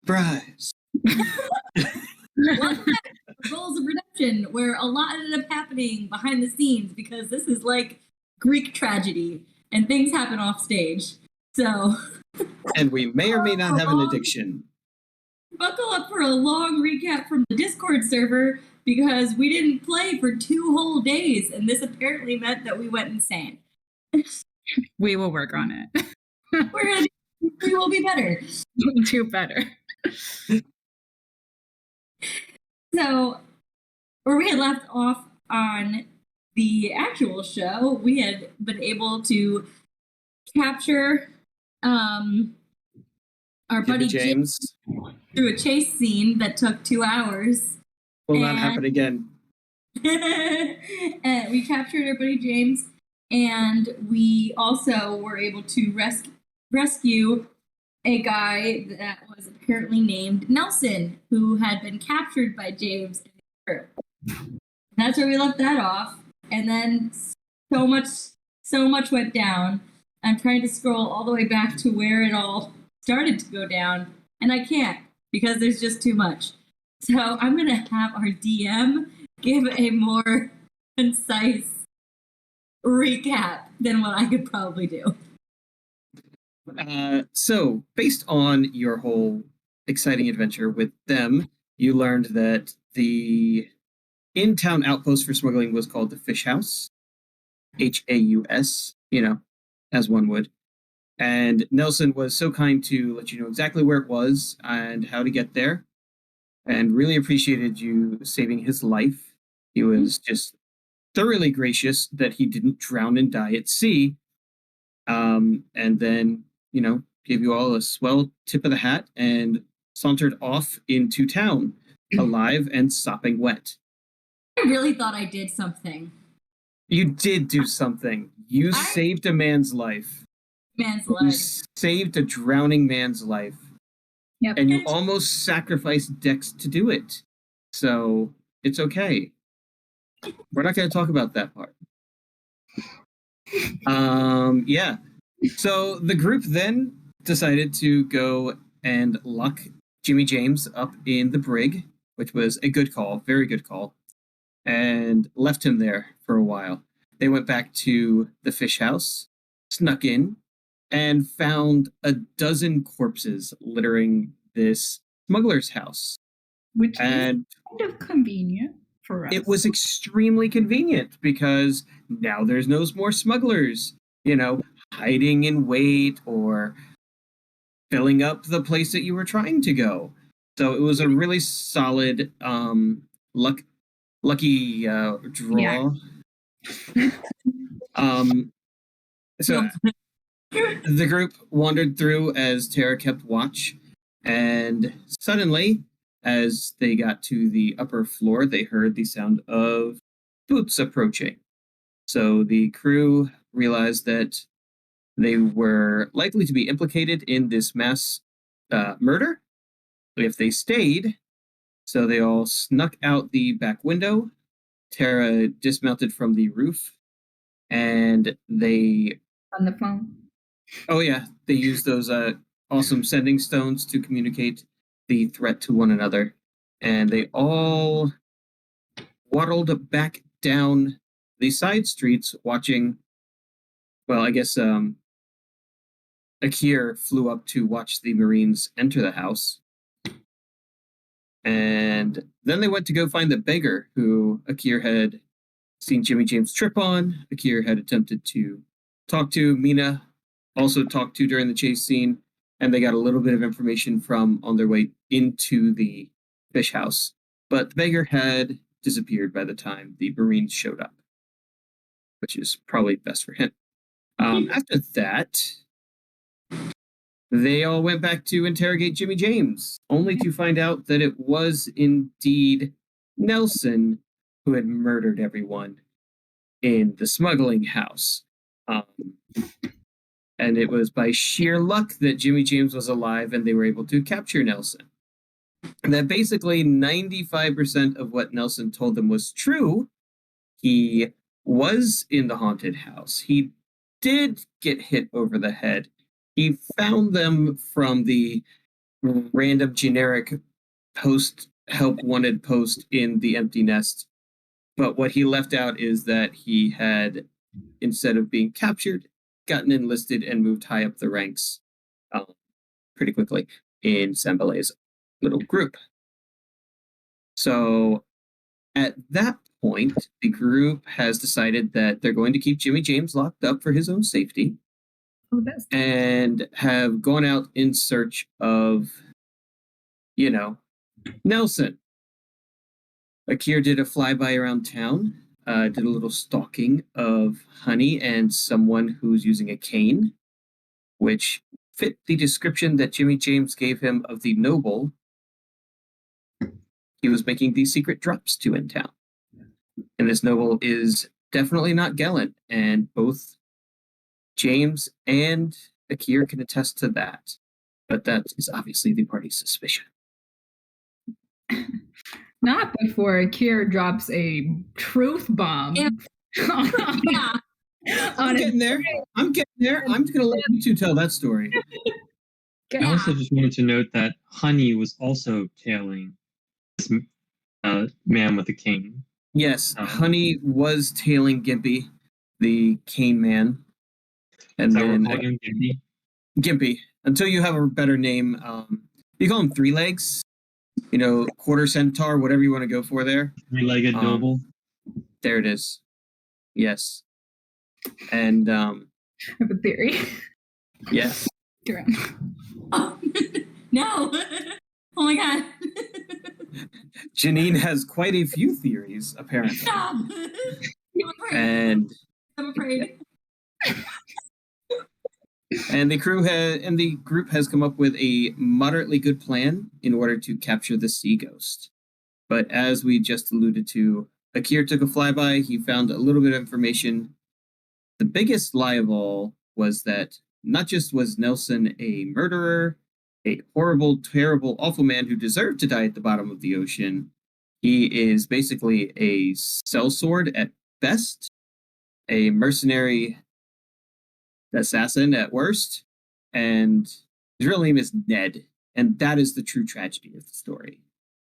Surprise. Welcome back to Roles of Redemption, where a lot ended up happening behind the scenes because this is like Greek tragedy and things happen off stage. So, And we may or may not have an addiction. buckle up for a long recap from the Discord server because we didn't play for 2 whole days, and this apparently meant that we went insane. We will work on it. We will be better. We'll do better. So, where we had left off on the actual show, we had been able to capture our buddy James through a chase scene that took 2 hours. Will not happen again. And we captured our buddy James, and we also were able to rescue a guy that was apparently named Nelson, who had been captured by James and the crew. That's where we left that off. And then so much went down. I'm trying to scroll all the way back to where it all started to go down, and I can't because there's just too much. So I'm going to have our DM give a more concise recap than what I could probably do. So, based on your whole exciting adventure with them, you learned that the in-town outpost for smuggling was called the Fish House. Haus, as one would. And Nelson was so kind to let you know exactly where it was and how to get there, and really appreciated you saving his life. He was just thoroughly gracious that he didn't drown and die at sea. And then, gave you all a swell tip of the hat and sauntered off into town, alive and sopping wet. I really thought I did something. You did do something. You saved a man's life. You saved a drowning man's life. Yep. And you almost sacrificed Dex to do it. So it's okay. We're not going to talk about that part. Yeah. So the group then decided to go and lock Jimmy James up in the brig, which was a good call, very good call, and left him there for a while. They went back to the fish house, snuck in, and found a dozen corpses littering this smuggler's house. Which is kind of convenient for us. It was extremely convenient because now there's no more smugglers, hiding in wait or filling up the place that you were trying to go. So it was a really solid lucky draw. Yeah. So the group wandered through as Tara kept watch, and suddenly, as they got to the upper floor, they heard the sound of boots approaching. So the crew realized that they were likely to be implicated in this mass murder if they stayed. So they all snuck out the back window. Tara dismounted from the roof, and they... On the phone. Oh, yeah. They used those awesome sending stones to communicate the threat to one another. And they all waddled back down the side streets watching... Well, I guess Akir flew up to watch the Marines enter the house. And then they went to go find the beggar who Akir had seen Jimmy James trip on. Akir had attempted to talk to. Mina also talked to during the chase scene. And they got a little bit of information from on their way into the fish house. But the beggar had disappeared by the time the Marines showed up, which is probably best for him. After that, they all went back to interrogate Jimmy James, only to find out that it was indeed Nelson who had murdered everyone in the smuggling house. And it was by sheer luck that Jimmy James was alive and they were able to capture Nelson. And that basically 95% of what Nelson told them was true. He was in the haunted house. He did get hit over the head. He found them from the random generic help wanted post in the empty nest. But what he left out is that he had, instead of being captured, gotten enlisted and moved high up the ranks pretty quickly in Sembale's little group. So at that point, the group has decided that they're going to keep Jimmy James locked up for his own safety. Oh, that's and have gone out in search of, Nelson. Akir did a flyby around town, did a little stalking of Honey and someone who's using a cane, which fit the description that Jimmy James gave him of the noble he was making these secret drops to in town. And this noble is definitely not Gellant, and both James and Akir can attest to that. But that is obviously the party's suspicion. not before Akir drops a truth bomb. Yeah. Yeah. I'm getting there. I'm just going to let you two tell that story. I also just wanted to note that Honey was also tailing this man with the cane. Yes, Honey was tailing Gimpy, the cane man. And then Gimpy. Until you have a better name, you call him Three Legs, quarter centaur, whatever you want to go for there. Three-legged noble. There it is. Yes. And I have a theory. Yeah. Oh, no. Oh my god. Janine has quite a few theories, apparently. Stop. And I'm afraid. And the group has come up with a moderately good plan in order to capture the sea ghost. But as we just alluded to, Akir took a flyby. He found a little bit of information. The biggest lie of all was that not just was Nelson a murderer, a horrible, terrible, awful man who deserved to die at the bottom of the ocean. He is basically a sellsword at best, a mercenary assassin at worst, and his real name is Ned, and that is the true tragedy of the story.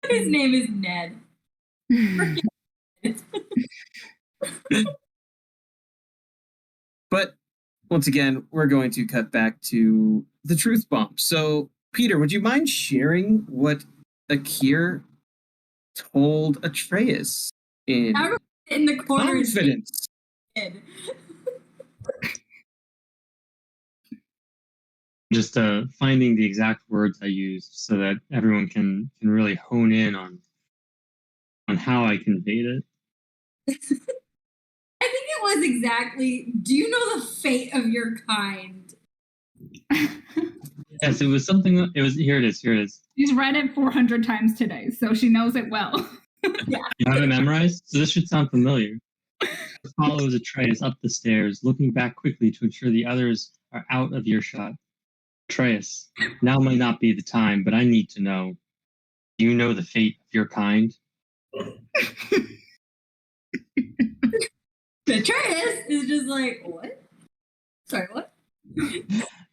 His name is Ned. But once again, we're going to cut back to the truth bomb. So, Peter, would you mind sharing what Akir told Atreus in the corner confidence? Just finding the exact words I used so that everyone can really hone in on how I conveyed it. I think it was exactly, do you know the fate of your kind? Yes, it was something. Here it is. She's read it 400 times today, so she knows it well. Yeah. You have it memorized? So this should sound familiar. Follows Atreus up the stairs, looking back quickly to ensure the others are out of earshot. Atreus, now might not be the time, but I need to know. Do you know the fate of your kind? Atreus is just like, what? Sorry, what?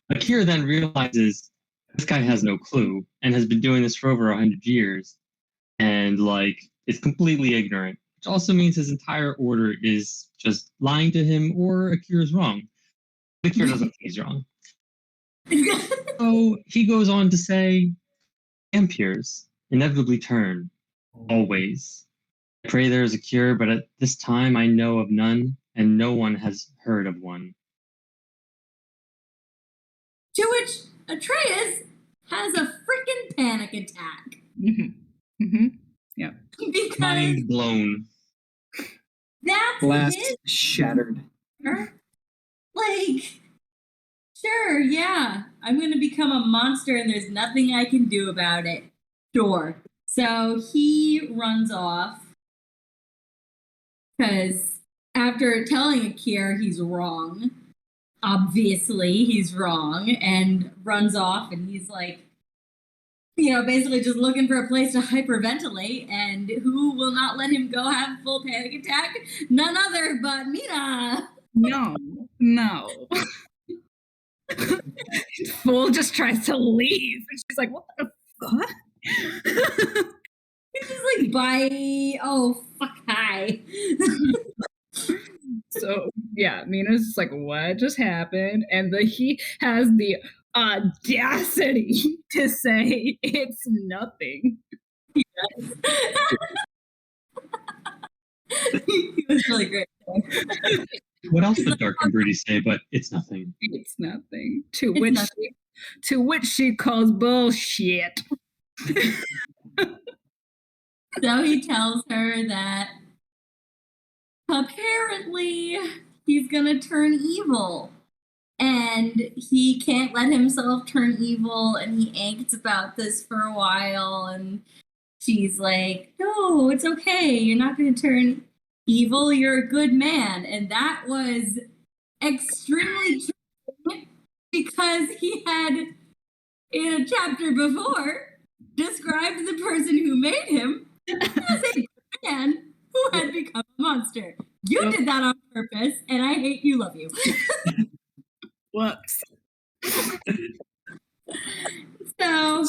Akira then realizes this guy has no clue and has been doing this for over 100 years and is completely ignorant, which also means his entire order is just lying to him or Akira's wrong. Akira doesn't think he's wrong. So he goes on to say, Ampirs inevitably turn, always. I pray there is a cure, but at this time I know of none, and no one has heard of one. To which Atreus has a freaking panic attack. Mm-hmm. Mm-hmm. Yeah. Because Mind blown. that's Glass his shattered. Sure, yeah. I'm going to become a monster and there's nothing I can do about it. Sure. So he runs off because after telling Akir he's wrong, obviously he's wrong, and runs off, and he's basically just looking for a place to hyperventilate, and who will not let him go have a full panic attack? None other but Mina. No. Fool just tries to leave, and she's like, "What the fuck?" He's just like, bye. Oh, fuck, hi. So yeah, Mina's just like, "What just happened?" And he has the audacity to say it's nothing. He was really great. What else would Dark and Broody say? But it's nothing. It's nothing. To It's which she calls bullshit. So he tells her that apparently he's gonna turn evil. And he can't let himself turn evil, and he angst about this for a while, and she's like, no, it's okay, you're not gonna turn evil, you're a good man. And that was extremely true because he had, in a chapter before, described the person who made him as a good man who had become a monster. You did that on purpose, and I hate you, love you. Whoops. So,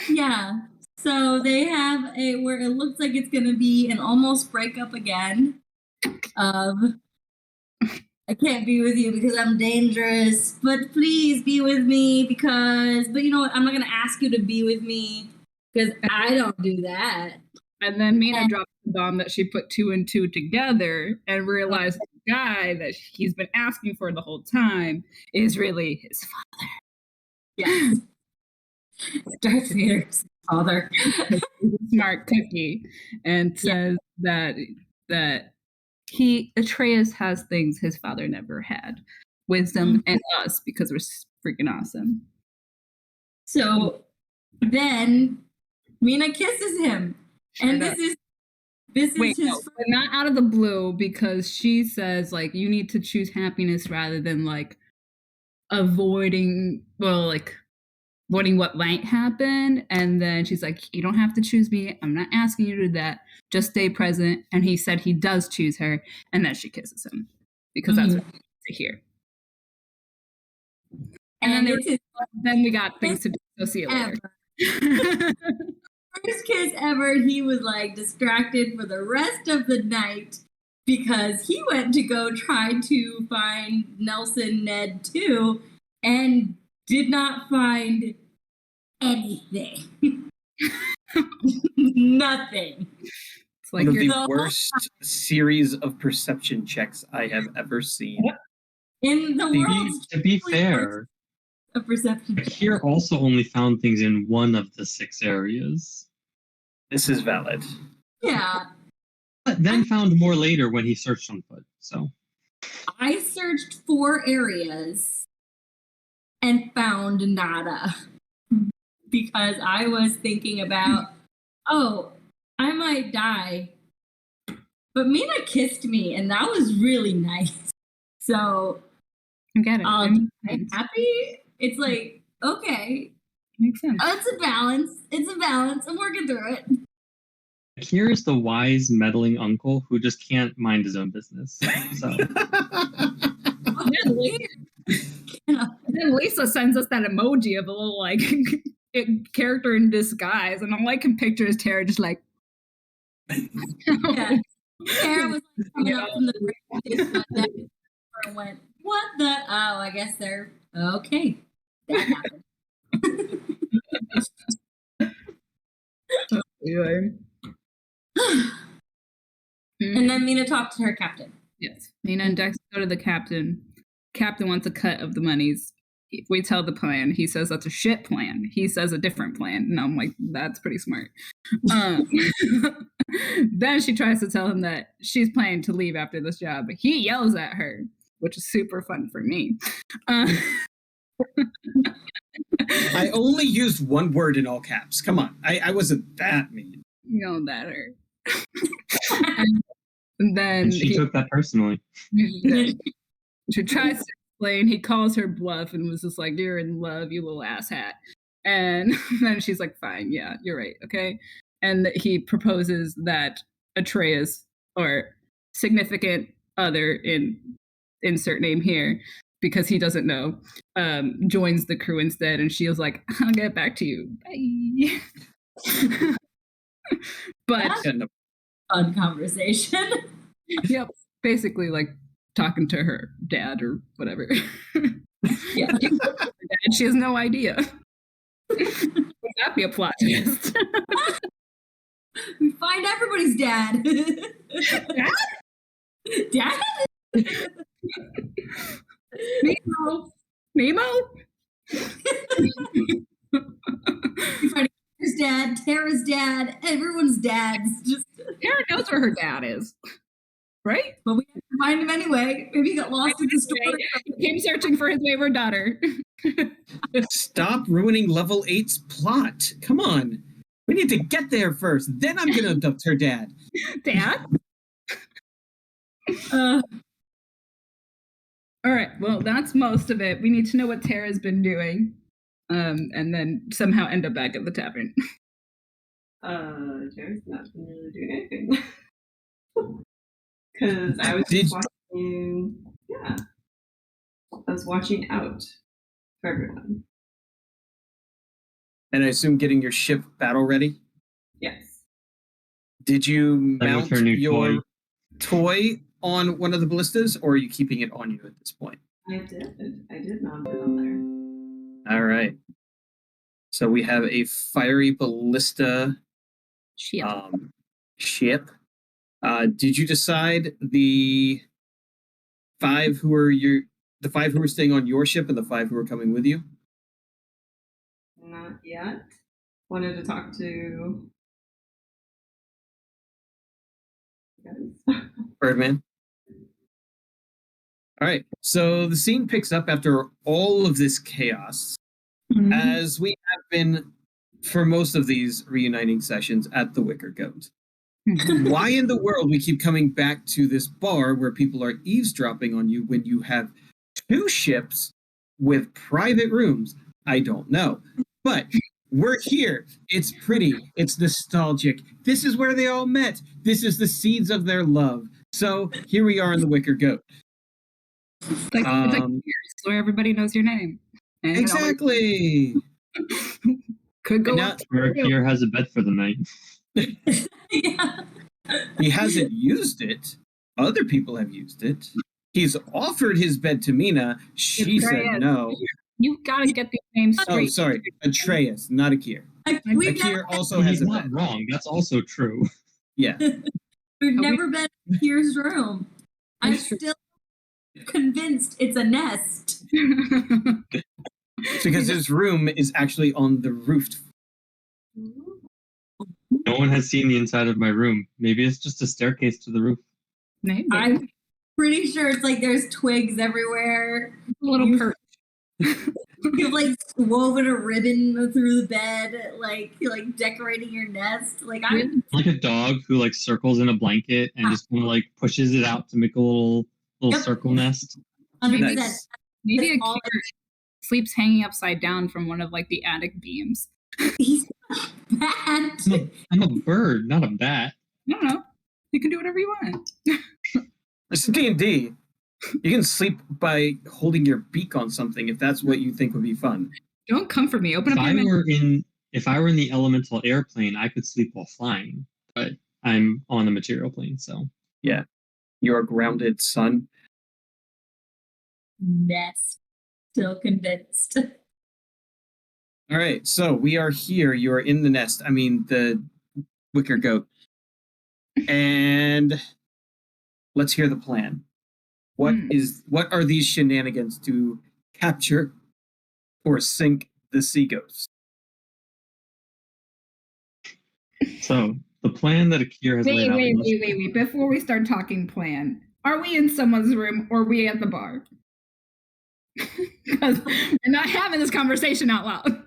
yeah. So they have where it looks like it's going to be an almost breakup again of I can't be with you because I'm dangerous, but please be with me but you know what? I'm not going to ask you to be with me because I don't do that. And then Mina drops the bomb that she put 2 and 2 together and realized the guy that he's been asking for the whole time is really his father. Yes. Darth Vader's father. Smart cookie. And says that Atreus has things his father never had. Wisdom and us because we're freaking awesome. So then Mina kisses him. And this is Wait, his but not out of the blue, because she says like you need to choose happiness rather than like avoiding what might happen. And then she's like, you don't have to choose me. I'm not asking you to do that. Just stay present. And he said he does choose her, and then she kisses him because that's what he needs to hear. And then we got things to do. So see you later. First kiss ever, he was like distracted for the rest of the night because he went to go try to find Nelson Ned too and did not find anything. Nothing. It's like one of the worst series of perception checks I have ever seen. In the world. To be fair, a perception check. Akir also only found things in one of the 6 areas. This is valid. Yeah. But then found more later when he searched on foot. So I searched 4 areas and found nada because I was thinking about, oh, I might die. But Mina kissed me, and that was really nice. So I get it. I'm happy. It's like, okay. Makes sense. It's a balance. It's a balance. I'm working through it. Akir is the wise, meddling uncle who just can't mind his own business. So Then Lisa sends us that emoji of a little like character in disguise, and all I can picture is Tara just like. Yeah. Tara was like coming up from the break and went, what the? Oh, I guess they're okay. That happened. And then Mina talked to her captain. Yes. Mina and Dex go to the captain. Captain wants a cut of the monies. If we tell the plan, he says that's a shit plan. He says a different plan. And I'm like, that's pretty smart. Then she tries to tell him that she's planning to leave after this job. But he yells at her, which is super fun for me. I only used one word in all caps. Come on. I wasn't that mean. Yelled at her. And then and she took that personally. She tries to explain. He calls her bluff and was just like, you're in love, you little asshat. And then she's like, fine, yeah, you're right, okay? And he proposes that Atreus, or significant other in insert name here, because he doesn't know, joins the crew instead, and she was like, I'll get back to you. Bye. But That's Yeah, no, a fun conversation. yep, basically like talking to her dad or whatever. Yeah. And she has no idea. Would that be a plot twist? We find everybody's dad. Dad? Nemo? We find his dad, Tara's dad, everyone's dads. Just, Tara knows where her dad is, right? but we have to find him anyway. Maybe he got lost in the story. He came searching for his wayward daughter. stop ruining level 8's plot. Come on. We need to get there first. Then I'm going to abduct her dad. Dad? Uh, All right, well, that's most of it. We need to know what Tara's been doing, and then somehow end up back at the tavern. Jared's not been really doing anything. Because I was Did- just watching, yeah. I was watching out for everyone. And I assume getting your ship battle ready. Yes. Did you That was mount her new your toy on one of the ballistas, or are you keeping it on you at this point? I did mount it on there. All right. So we have a fiery ballista Shit. ship. Did you decide the five who were staying on your ship and the 5 who were coming with you? Not yet. Wanted to talk to guys. Birdman. All right. So the scene picks up after all of this chaos, as we have been for most of these reuniting sessions at the Wicker Goat. Why in the world we keep coming back to this bar where people are eavesdropping on you when you have 2 ships with private rooms? I don't know. But we're here. It's pretty. It's nostalgic. This is where they all met. This is the seeds of their love. So here we are in the Wicker Goat. It's like Cheers, where everybody knows your name. And it always Exactly. could go And up. Eric here has a bed for the night. yeah. He hasn't used it. Other people have used it. He's offered his bed to Mina. She said Atreus. no. You gotta get these names Oh, straight. sorry. Atreus, not Akir. We've Akir never, also has He's a not bed. wrong. That's also true. Yeah. we've never been in Kier's room. I'm That's true. still convinced it's a nest. Because his room is actually on the roof. No one has seen the inside of my room. Maybe it's just a staircase to the roof. Maybe. I'm pretty sure it's like there's twigs everywhere. a little you- perch. You've like woven a ribbon through the bed, like you're like decorating your nest. Like I'm Like a dog who like circles in a blanket and just kind of like pushes it out to make a little Yep. circle nest. 100%. Nice. Maybe That's all Akir sleeps hanging upside down from one of like the attic beams. He's not bad. I'm a bird, not a bat. I don't know. You can do whatever you want. It's D&D. You can sleep by holding your beak on something if that's what you think would be fun. Don't come for me. Open If up I your mouth. were if I were in the elemental airplane, I could sleep while flying, but I'm on the material plane, so Your grounded son. Nest. Still convinced. All right, so we are here. You are in the nest. I mean, the Wicker Goat. And let's hear the plan. What are these shenanigans to capture or sink the sea ghost? So the plan that Akir has laid out. Wait. Before we start talking plan, are we in someone's room or are we at the bar? Because we're not having this conversation out loud.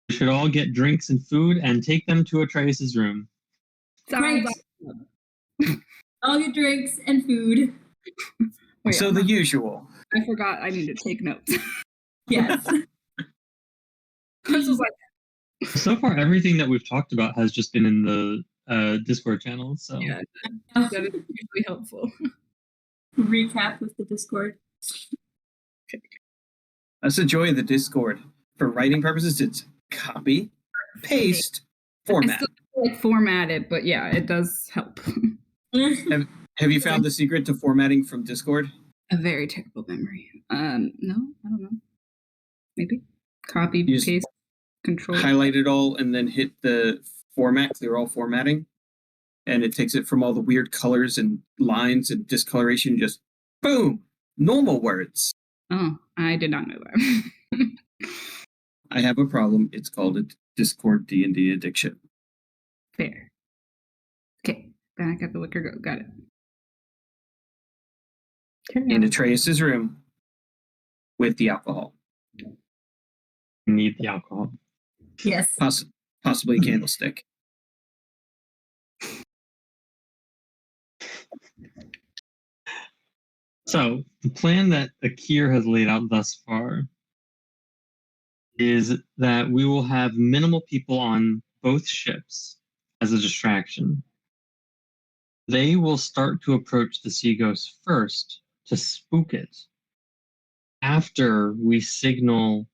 We should all get drinks and food and take them to Atreus' room. Right. Sounds All your drinks and food. Wait, So the usual. I forgot I need to take notes. Yes. This was like, So far, everything that we've talked about has just been in the Discord channel. So yeah, that is usually helpful. Recap with the Discord. That's the joy of the Discord. For writing purposes, it's copy, paste, format. I still like format it, but yeah, it does help. Have you found the secret to formatting from Discord? A very terrible memory. No, I don't know. Maybe copy, You just paste, control. Highlight it all and then hit the format, clear all formatting, and it takes it from all the weird colors and lines and discoloration, just boom, normal words. Oh, I did not know that. I have a problem. It's called a Discord D&D addiction. Fair. Okay, back at the liquor go. Got it. In Atreus's room with the alcohol. Need the alcohol. Yes. Possibly a candlestick. So the plan that Akir has laid out thus far is that we will have minimal people on both ships as a distraction. They will start to approach the Sea Ghost first to spook it. After we signal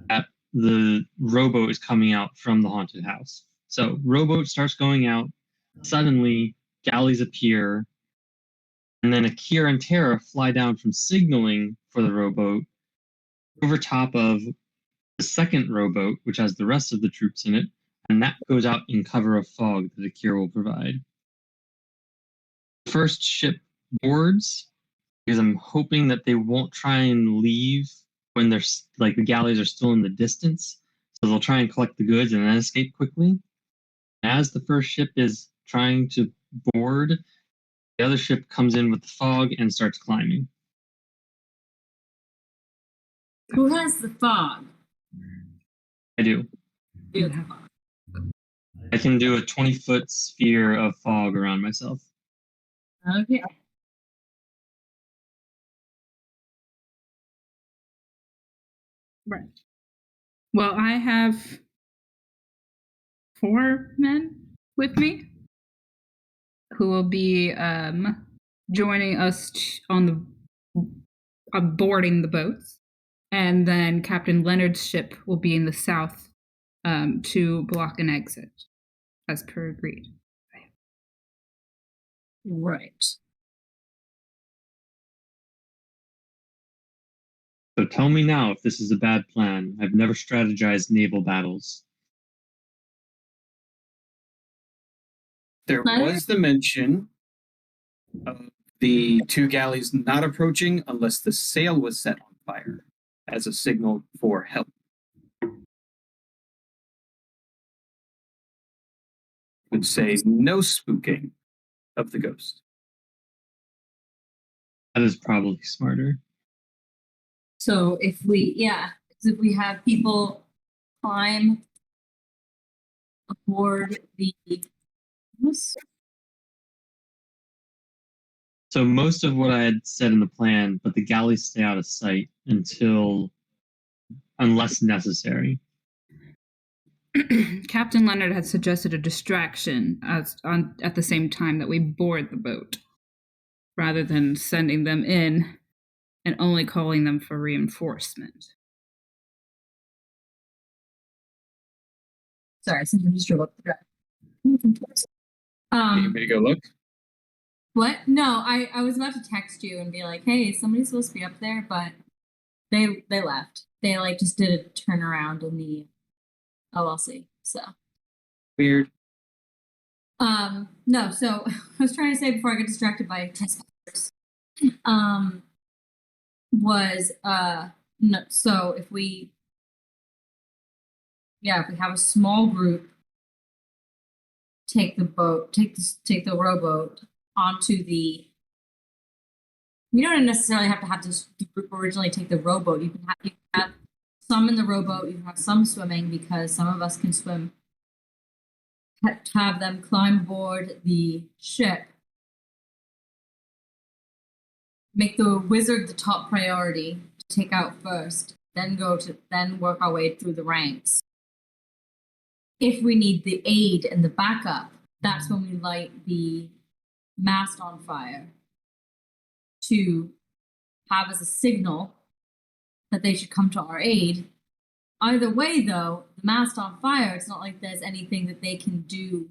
that the rowboat is coming out from the haunted house. So rowboat starts going out, suddenly galleys appear, and then Akira and Tara fly down from signaling for the rowboat over top of the second rowboat, which has the rest of the troops in it, and that goes out in cover of fog that Akira will provide. The first ship boards, because I'm hoping that they won't try and leave when they're like the galleys are still in the distance. So they'll try and collect the goods and then escape quickly. As the first ship is trying to board, the other ship comes in with the fog and starts climbing. Who has the fog? I do. You have the fog. I can do a 20-foot sphere of fog around myself. Okay. Right. Well, I have 4 men with me who will be joining us on the boarding the boats, and then Captain Leonard's ship will be in the south to block an exit, as per agreed. Right. So tell me now if this is a bad plan. I've never strategized naval battles. There Leonard? was the mention of the 2 galleys not approaching unless the sail was set on fire as a signal for help. Would say no spooking of the ghost. That is probably smarter. So if we have people climb aboard the So most of what I had said in the plan, but the galleys stay out of sight unless necessary. Captain Leonard had suggested a distraction at the same time that we board the boat, rather than sending them in and only calling them for reinforcement. Sorry, something just drove up the drive. You want me to go look? What? No, I was about to text you and be like, hey, somebody's supposed to be up there, but they left. They like just did a turnaround in the OLC. So Weird. no, so I was trying to say before I get distracted by trespassers. No, so if we have a small group take the rowboat onto the. You don't necessarily have to have this group originally take the rowboat. You can have some in the rowboat. You can have some swimming because some of us can swim. Have them climb aboard the ship. Make the wizard the top priority to take out first. Then work our way through the ranks. If we need the aid and the backup, that's when we light the mast on fire to have as a signal that they should come to our aid. Either way, though, the mast on fire, it's not like there's anything that they can do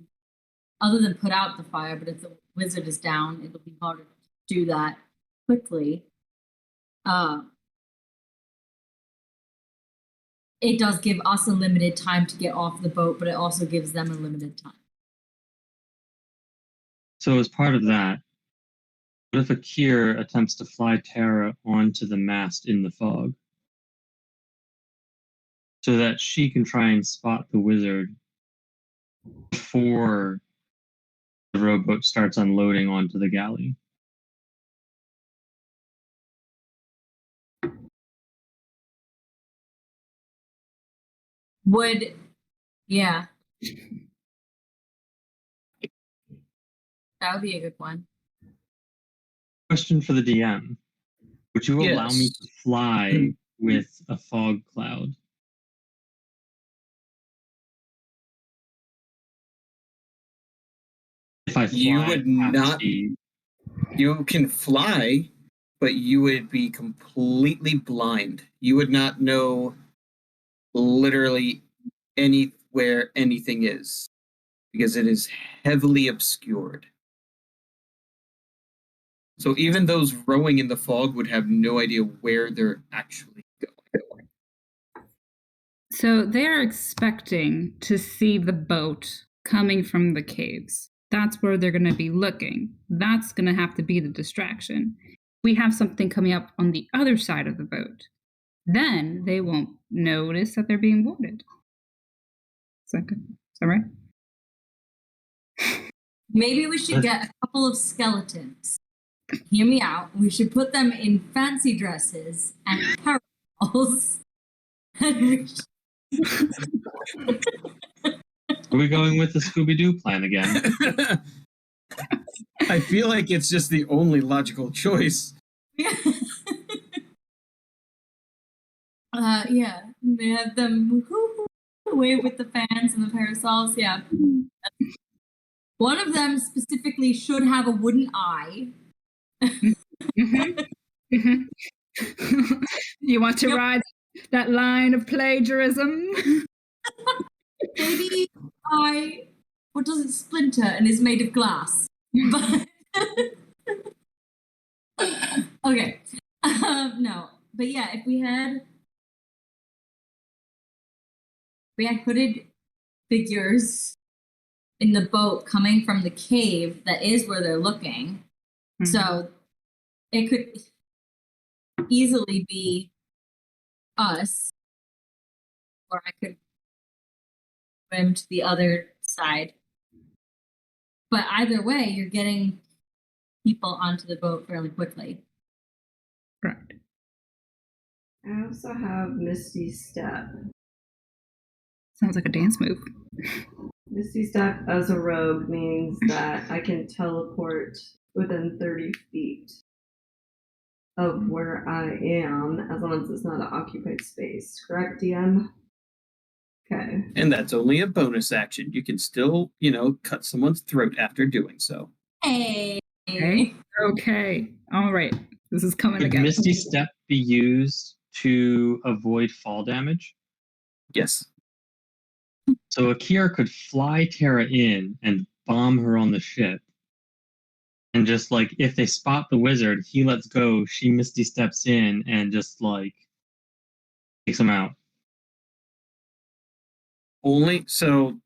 other than put out the fire, but if the wizard is down, it'll be harder to do that quickly. It does give us a limited time to get off the boat, but it also gives them a limited time. So as part of that, what if Akir attempts to fly Tara onto the mast in the fog so that she can try and spot the wizard before the rowboat starts unloading onto the galley? Yeah. That would be a good one. Question for the DM. Would you allow me Yes. to fly with a fog cloud? If I fly You would half not- speed, You can fly, but you would be completely blind. You would not know literally anywhere anything is because it is heavily obscured. So even those rowing in the fog would have no idea where they're actually going. So they're expecting to see the boat coming from the caves. That's where they're going to be looking. That's going to have to be the distraction. We have something coming up on the other side of the boat. Then they won't notice that they're being boarded. Is that good? Is that right? Maybe we should get a couple of skeletons. Hear me out. We should put them in fancy dresses and parasols. And we are we going with the Scooby-Doo plan again? I feel like it's just the only logical choice. Yeah, they have them wave with the fans and the parasols. Yeah. One of them specifically should have a wooden eye. Mhm. Mhm. You want to Yep. ride that line of plagiarism? Maybe eye, what doesn't splinter and is made of glass. But okay, no, but yeah, if we had hooded figures in the boat coming from the cave, that is where they're looking. So it could easily be us, or I could swim to the other side. But either way, you're getting people onto the boat fairly quickly. Correct. I also have Misty Step. Sounds like a dance move. Misty Step as a rogue means that I can teleport within 30 feet of where I am, as long as it's not an occupied space. Correct, DM? Okay. And that's only a bonus action. You can still, cut someone's throat after doing so. Hey. Okay. Okay. All right. This is coming Could together. Misty Step be used to avoid fall damage? Yes. So Akira could fly Tara in and bomb her on the ship. And just like, if they spot the wizard, he lets go, she Misty Steps in and just like takes him out. Only so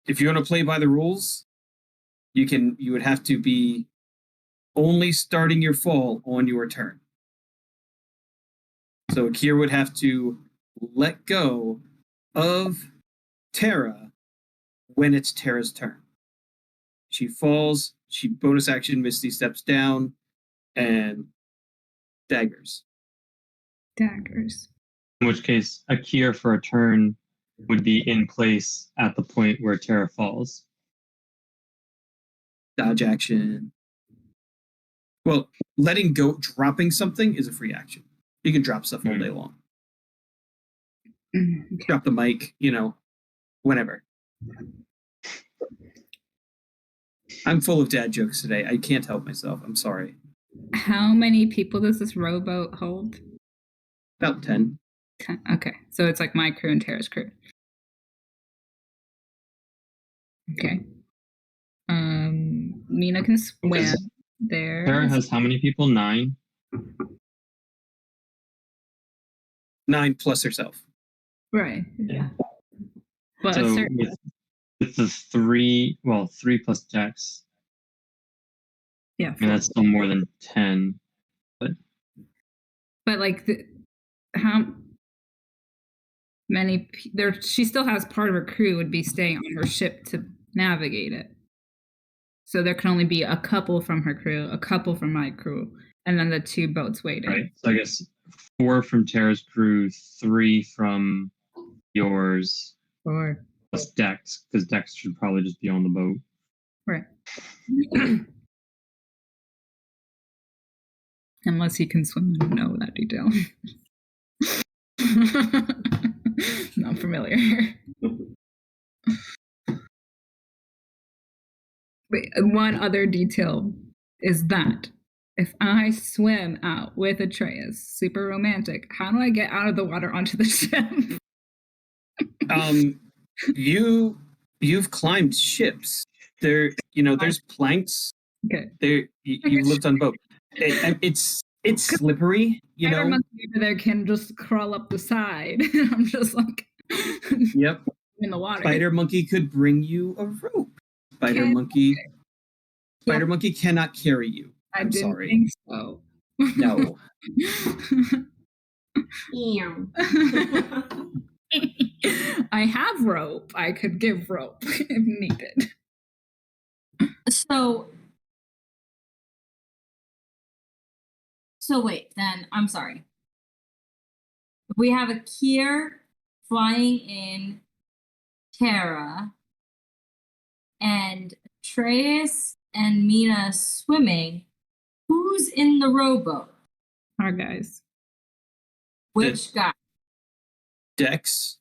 if you want to play by the rules, you would have to be only starting your fall on your turn. So Akira would have to let go of Tara when it's Tara's turn. She falls, she bonus action Misty steps down, and daggers. Daggers. In which case, Akira for a turn would be in place at the point where Tara falls. Dodge action. Well, letting go, dropping something is a free action. You can drop stuff all day long. Okay. Drop the mic, whenever. I'm full of dad jokes today. I can't help myself. I'm sorry. How many people does this rowboat hold? About 10. 10. Okay, so it's like my crew and Tara's crew. Okay. Mina can swim Because there. Tara has how many people? 9? 9 plus herself. Right. Yeah. But So certain, with the 3 plus Dex, yeah. I mean, that's still more than 10. But like, how many there? She still has part of her crew would be staying on her ship to navigate it. So there can only be a couple from her crew, a couple from my crew, and then the 2 boats waiting. Right. So I guess 4 from Tara's crew, 3 from yours, Or plus Dex, because Dex should probably just be on the boat. right. Unless he can swim, I don't know that detail. Not familiar. Wait, one other detail is that if I swim out with Atreus, super romantic, how do I get out of the water onto the ship? You've climbed ships. There's planks. Okay. There, you've lived on boat. It's slippery. Spider monkey over there can just crawl up the side. I'm just like, Yep. in the water. Spider monkey could bring you a rope. Spider monkey cannot carry you. I'm didn't sorry. think so. No. I have rope. I could give rope if needed. So wait, then I'm sorry. We have a Kier flying in Terra and Atreus and Mina swimming. Who's in the rowboat? Our guys. Which guy? Dex,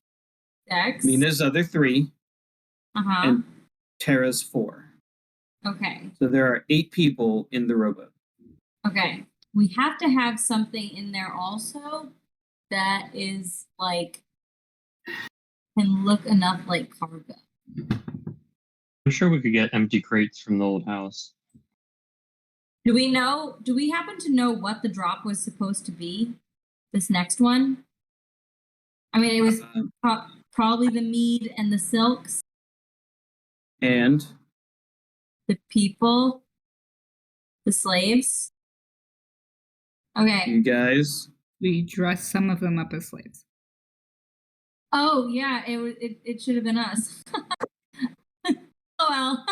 Dex? Mina's other 3, Uh-huh. and Tara's 4. Okay. So there are 8 people in the rowboat. Okay. We have to have something in there also that is like can look enough like cargo. I'm sure we could get empty crates from the old house. Do we happen to know what the drop was supposed to be? This next one? I mean, it was probably the mead and the silks, And the people, the slaves. Okay. you guys, We dress some of them up as slaves. Oh yeah, it should have been us. Oh well.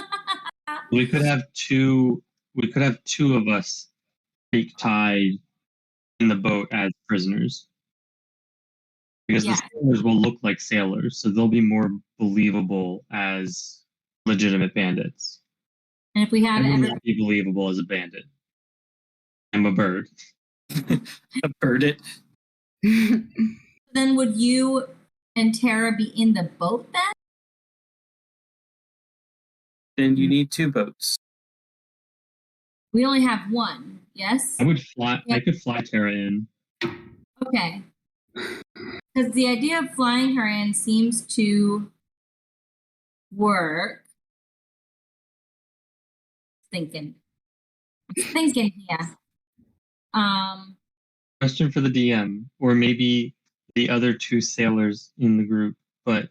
We could have 2 of us take tied in the boat as prisoners. Because Yeah. the sailors will look like sailors, so they'll be more believable as legitimate bandits. And if we had I will every not be believable as a bandit. I'm a bird. a birdit. then would you and Tara be in the boat then? Then you need 2 boats. We only have one, yes? I would fly. Yeah. I could fly Tara in. Okay. Because the idea of flying her in seems to work. Thinking here. Question for the DM, or maybe the other 2 sailors in the group. But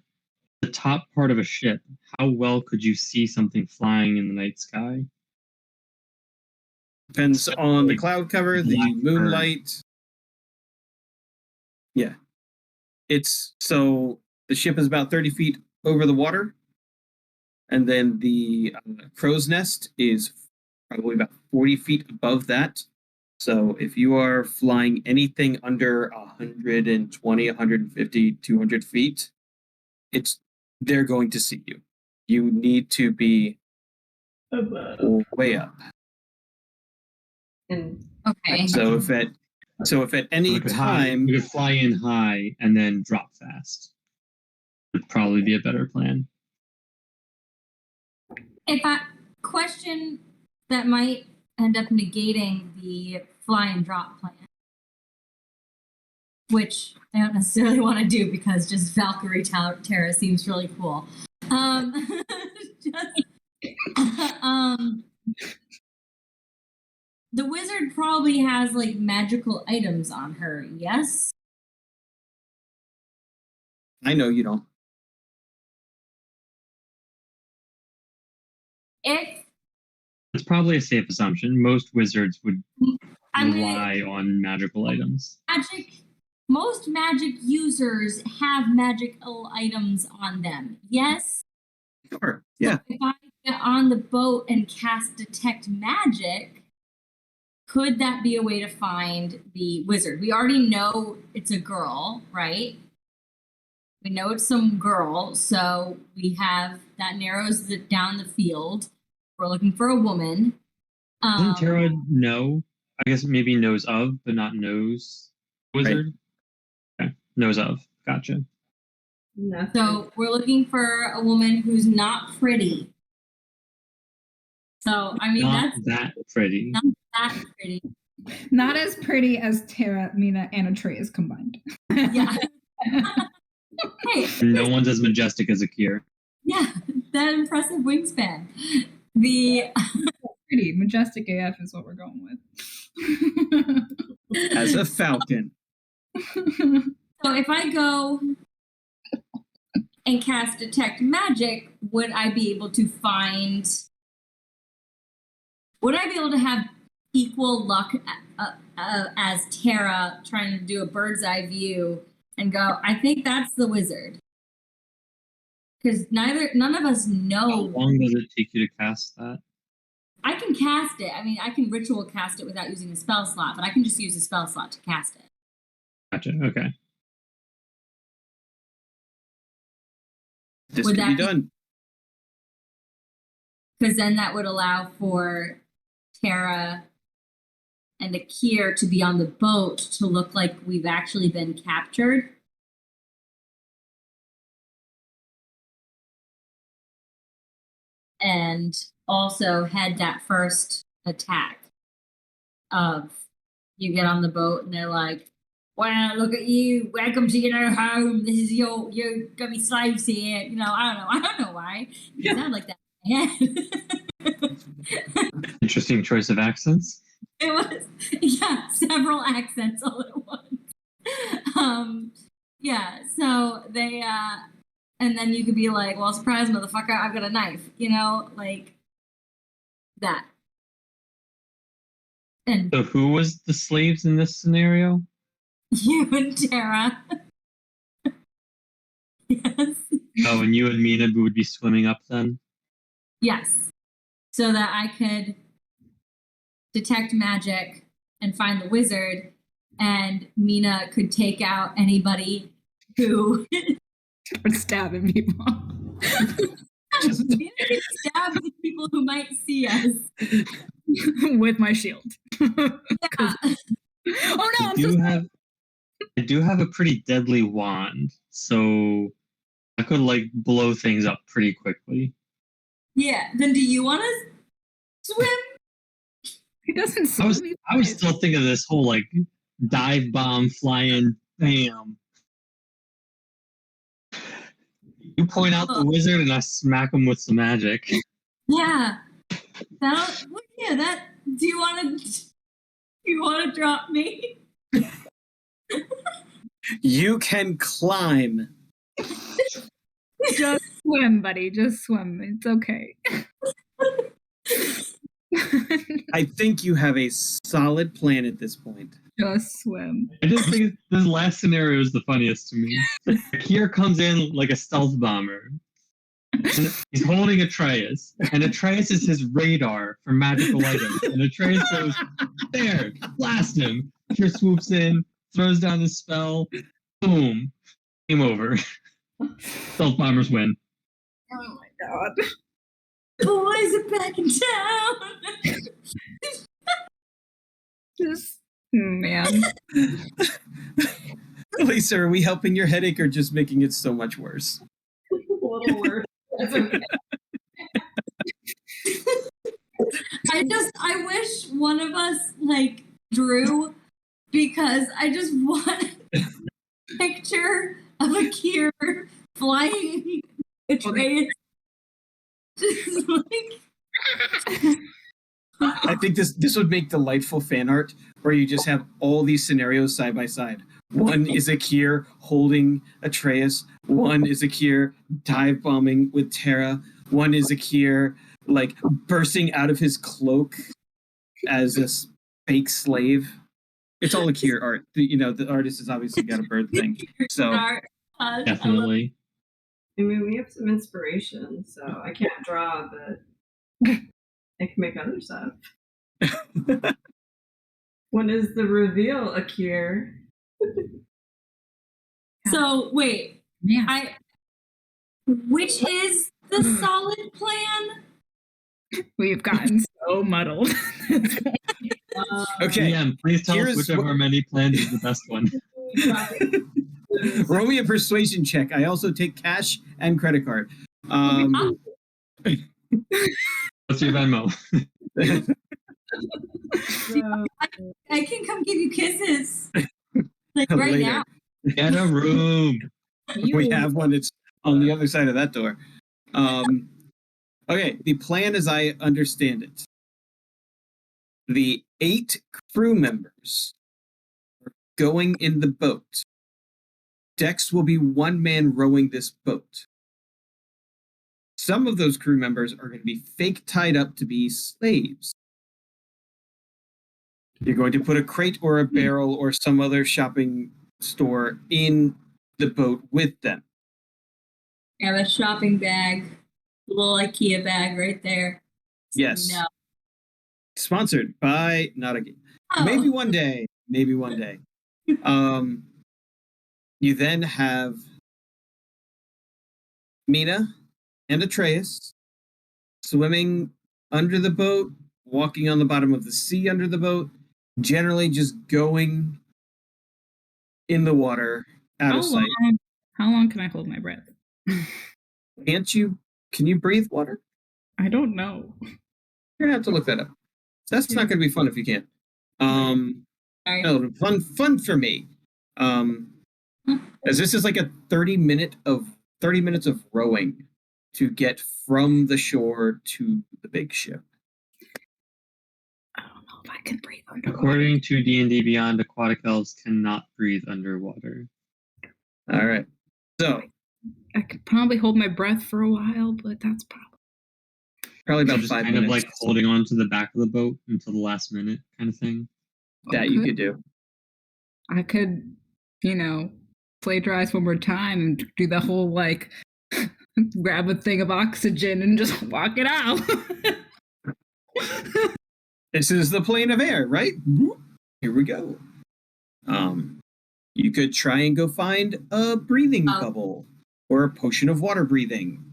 the top part of a ship, how well could you see something flying in the night sky? Depends on the cloud cover, the Black moonlight. Yeah. So the ship is about 30 feet over the water. And then the crow's nest is probably about 40 feet above that. So if you are flying anything under 120, 150, 200 feet, they're going to see you. You need to be way up. And Okay. So if at any we could time we could fly in high and then drop fast. Would probably be a better plan. If I question that might end up negating the fly and drop plan, which I don't necessarily want to do because just Valkyrie Terra seems really cool. The wizard probably has like magical items on her, yes? I know you don't. If It's probably a safe assumption. Most wizards would I mean, rely on magical items. most magic users have magical items on them, yes? Sure. Yeah. So if I get on the boat and cast detect magic, could that be a way to find the wizard? We already know it's a girl, right? We know it's some girl, so we have that narrows down the field. We're looking for a woman. Doesn't Tara know? I guess maybe knows of, but not knows wizard. Okay. Knows of. Gotcha. Nothing. So we're looking for a woman who's not pretty. So I mean Not that's that pretty. not that pretty. Not as pretty as Tara, Mina, and Atreus combined. Yeah. Hey, No one's as majestic as Akir. yeah, that impressive wingspan. The Pretty majestic AF is what we're going with. As a falcon. so if I go and cast detect magic, would I be able to have equal luck as Tara trying to do a bird's eye view and go, I think that's the wizard? Because none of us How know. long does it take you to cast that? I can cast it. I mean, I can ritual cast it without using a spell slot, but I can just use a spell slot to cast it. Gotcha. Okay. This Would could that be be- done. Because then that would allow for Tara and Akir to be on the boat to look like we've actually been captured. And also had that first attack of you get on the boat and they're like, wow, look at you, welcome to your new home. This is you're gonna be slaves here. You know, I don't know why. You sound like that. Yeah. Interesting choice of accents. It was, yeah, several accents all at once. Yeah, so they, and then you could be like, well, surprise, motherfucker, I've got a knife, you know, like that. And So who was the slaves in this scenario? you and Tara. Yes. Oh, and you and Mina would be swimming up then? Yes. So that I could detect magic and find the wizard, and Mina could take out anybody who We're stabbing people. Mina could stab the people who might see us. With my shield. Yeah. Oh no, I'm so sorry. I do have a pretty deadly wand, so I could like blow things up pretty quickly. Yeah. Then do you want to swim? He doesn't see me. I was still thinking of this whole like dive bomb flying bam. You point out the wizard and I smack him with some magic. Yeah. That. Do you want to drop me? You can climb. Just swim, buddy. Just swim. It's okay. I think you have a solid plan at this point. Just swim. I just think this last scenario is the funniest to me. Akir comes in like a stealth bomber. And he's holding Atreus, and Atreus is his radar for magical items. And Atreus goes, there, blast him. Akir swoops in, throws down the spell, boom, game over. Stealth bombers win. Oh my god. Boys are back in town. Just man. Lisa, are we helping your headache or just making it so much worse? A little worse. That's okay. I wish one of us like drew because I just want a picture of a Kier flying a train. Just like I think this would make delightful fan art where you just have all these scenarios side by side. One is Akir holding Atreus. One is Akir dive bombing with Terra. One is Akir like bursting out of his cloak as a fake slave. It's all Akir art. The artist has obviously got a bird thing. So Definitely. I mean, we have some inspiration, so I can't draw, but I can make other stuff. When is the reveal, Akir? So wait, Yeah. which is the solid plan? We've gotten so muddled. okay, DM, please tell here's us which of our many plans is the best one. roll me a persuasion check. I also take cash and credit card. What's your Venmo? So, I can come give you kisses. Like right Later. now. Get a room. We have one that's on the other side of that door. Okay, the plan as I understand it. The 8 crew members are going in the boat. Dex will be one man rowing this boat. Some of those crew members are going to be fake tied up to be slaves. You're going to put a crate or a barrel or some other shopping store in the boat with them. I have a shopping bag, a little IKEA bag right there. So Yes. No. Sponsored by not again. Oh. Maybe one day. Maybe one day. You then have Mina and Atreus swimming under the boat, walking on the bottom of the sea under the boat, generally just going in the water out of sight. How long can I hold my breath? Can you breathe water? I don't know. You're gonna have to look that up. That's not gonna be fun if you can't. Sorry. No, fun for me. As this is like a 30 minutes of rowing to get from the shore to the big ship. I don't know if I can breathe underwater. According to D&D Beyond, aquatic elves cannot breathe underwater. All right. So I could probably hold my breath for a while, but that's probably about Just 5 kind minutes. of like holding on to the back of the boat until the last minute kind of thing. that you could do. I could, plagiarize one more time and do the whole like grab a thing of oxygen and just walk it out. This is the plane of air, right? Here we go. You could try and go find a breathing bubble or a potion of water breathing.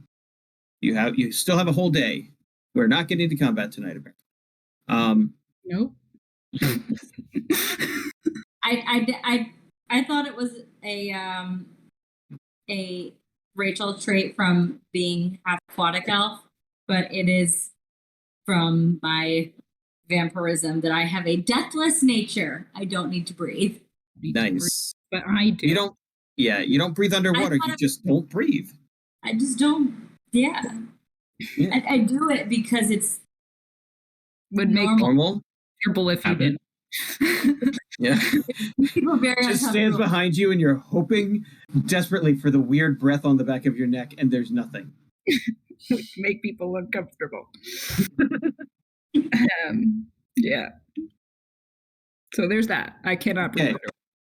You still have a whole day. We're not getting to combat tonight, apparently. Nope. I thought it was a Rachel trait from being half aquatic elf, but it is from my vampirism that I have a deathless nature. I don't need to breathe. Nice. But I do. You don't breathe underwater. You just don't breathe. I just don't. Yeah. I do it because it's would make normal. Comfortable if you did. Yeah. People very just stands behind you and you're hoping desperately for the weird breath on the back of your neck and there's nothing. Make people uncomfortable. Yeah. So there's that. I cannot breathe. Okay.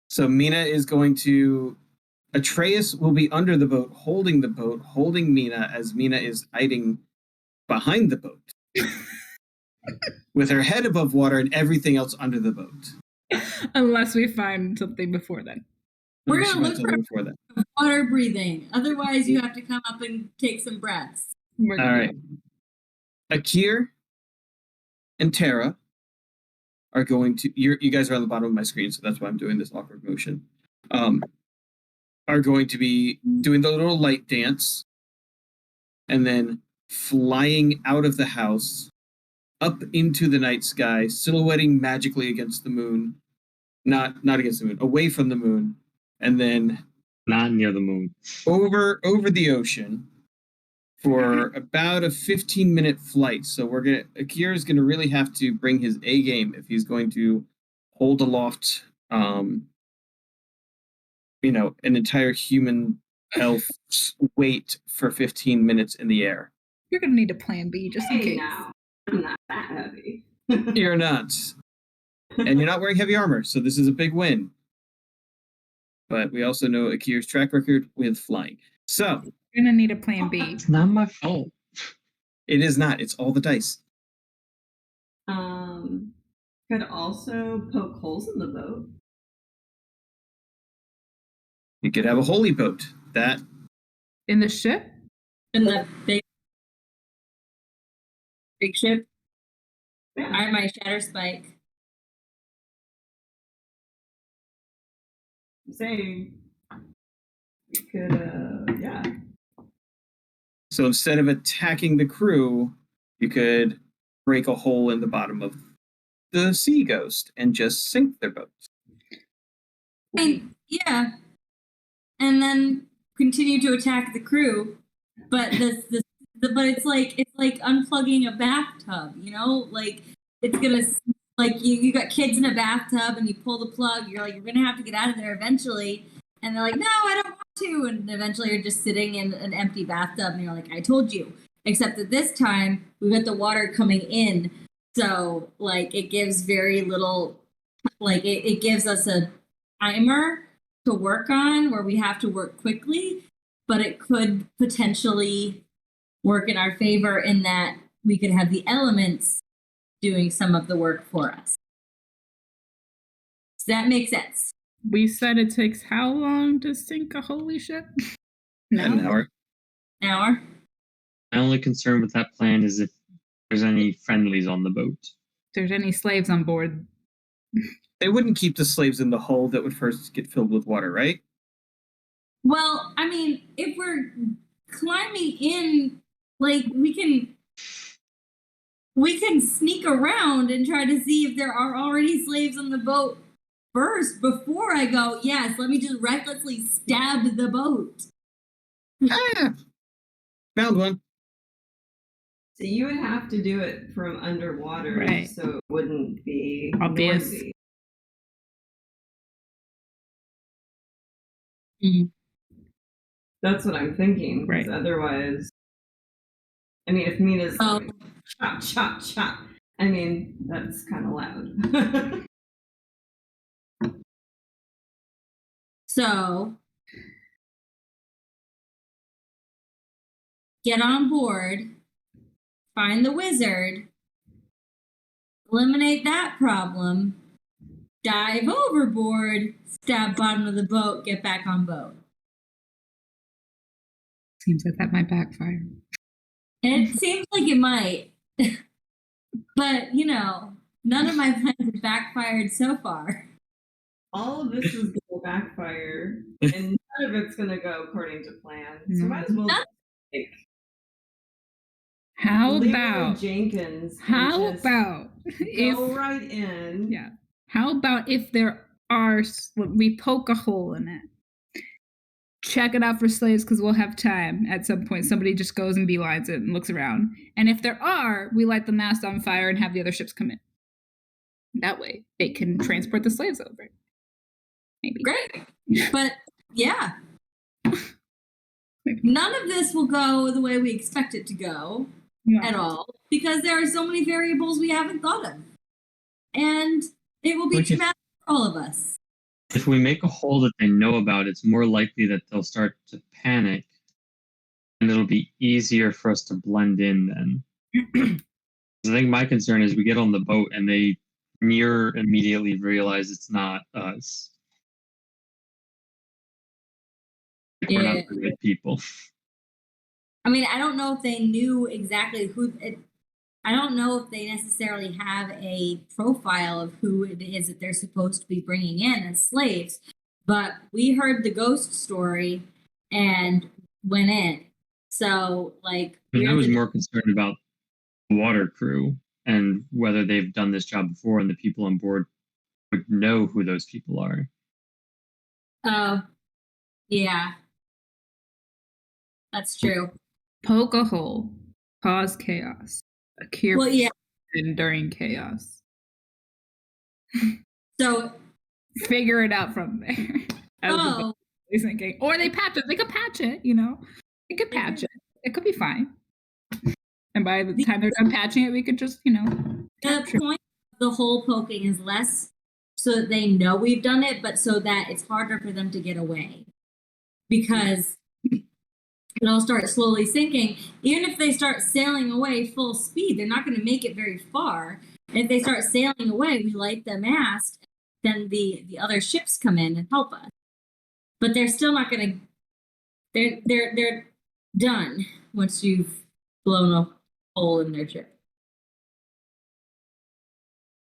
So Mina is going to Atreus will be under the boat, holding Mina as Mina is hiding behind the boat. With her head above water and everything else under the boat. Unless we find something before then. We're going to look for water breathing. Otherwise, you have to come up and take some breaths. All right. Akir and Terra are going to... You guys are on the bottom of my screen, so that's why I'm doing this awkward motion. Are going to be doing the little light dance and then flying out of the house up into the night sky, silhouetting magically against the moon. Not against the moon, away from the moon, and then Not near the moon. over the ocean for about a 15-minute flight. So Akira's gonna really have to bring his A game if he's going to hold aloft an entire human elf's weight for 15 minutes in the air. You're gonna need a plan B just in Hey, case. now. I'm not that heavy. You're not. And you're not wearing heavy armor, so this is a big win. But we also know Akira's track record with flying. So You're gonna need a plan B. It's not my fault. it is not. It's all the dice. Could also poke holes in the boat. You could have a holy boat. That In the ship? In the big ship. I Yeah. have my shatter spike. I'm saying we could, yeah. so instead of attacking the crew, you could break a hole in the bottom of the Sea Ghost and just sink their boat. I mean, yeah. And then continue to attack the crew. But but it's like unplugging a bathtub, Like it's gonna like you got kids in a bathtub and you pull the plug, you're like, you're gonna have to get out of there eventually. And they're like, no, I don't want to. And eventually you're just sitting in an empty bathtub and you're like, I told you. Except that this time we've got the water coming in. So like it gives very little, like it gives us a timer to work on where we have to work quickly, but it could potentially work in our favor in that we could have the elements doing some of the work for us. Does that make sense? We said it takes how long to sink a holy ship? An hour. An hour? My only concern with that plan is if there's any friendlies on the boat. If there's any slaves on board. They wouldn't keep the slaves in the hull that would first get filled with water, right? Well, I mean, if we're climbing in, like we can sneak around and try to see if there are already slaves on the boat first before I go, yes, let me just recklessly stab the boat. Ah, found one. So you would have to do it from underwater, Right. so it wouldn't be Obvious. noisy. Mhm. That's what I'm thinking. 'Cause Right. Otherwise, I mean, if Mina's Oh. going chop, chop, chop, I mean, that's kind of loud. So get on board, find the wizard, eliminate that problem, dive overboard, stab bottom of the boat, get back on boat. Seems like that might backfire. It seems like it might. But, none of my plans have backfired so far. All of this is going to backfire, and none of it's going to go according to plan. So No. might as well take How Leroy about Jenkins. and how just about go if right in? yeah. How about if there are we poke a hole in it? Check it out for slaves because we'll have time at some point. Somebody just goes and beelines it and looks around. And if there are, we light the mast on fire and have the other ships come in. That way they can transport the slaves over. Maybe. Great. But, yeah. None of this will go the way we expect it to go Yeah. at all because there are so many variables we haven't thought of. And it will be Which is- traumatic for all of us. If we make a hole that they know about, it's more likely that they'll start to panic. And it'll be easier for us to blend in then. 'Cause I think my concern is we get on the boat and they near immediately realize it's not us. We're Yeah. not the right people. I mean, I don't know if they knew exactly I don't know if they necessarily have a profile of who it is that they're supposed to be bringing in as slaves, but we heard the ghost story and went in. So, like, I we're was the- more concerned about the water crew and whether they've done this job before and the people on board would know who those people are. Oh, yeah. That's true. Poke a hole, cause chaos, a cure Well, yeah. during chaos. So, Figure it out from there. As the oh, is thinking, or they patch it. They could patch it. You know, they could patch it. It could be fine. And by the time they're done patching it, we could just, you know, the capture. point of the hole poking is less so that they know we've done it, but so that it's harder for them to get away. Because it'll start slowly sinking. Even if they start sailing away full speed, they're not going to make it very far. And if they start sailing away, we light the mast, then the other ships come in and help us. But they're still not going to. They're done once you've blown a hole in their ship.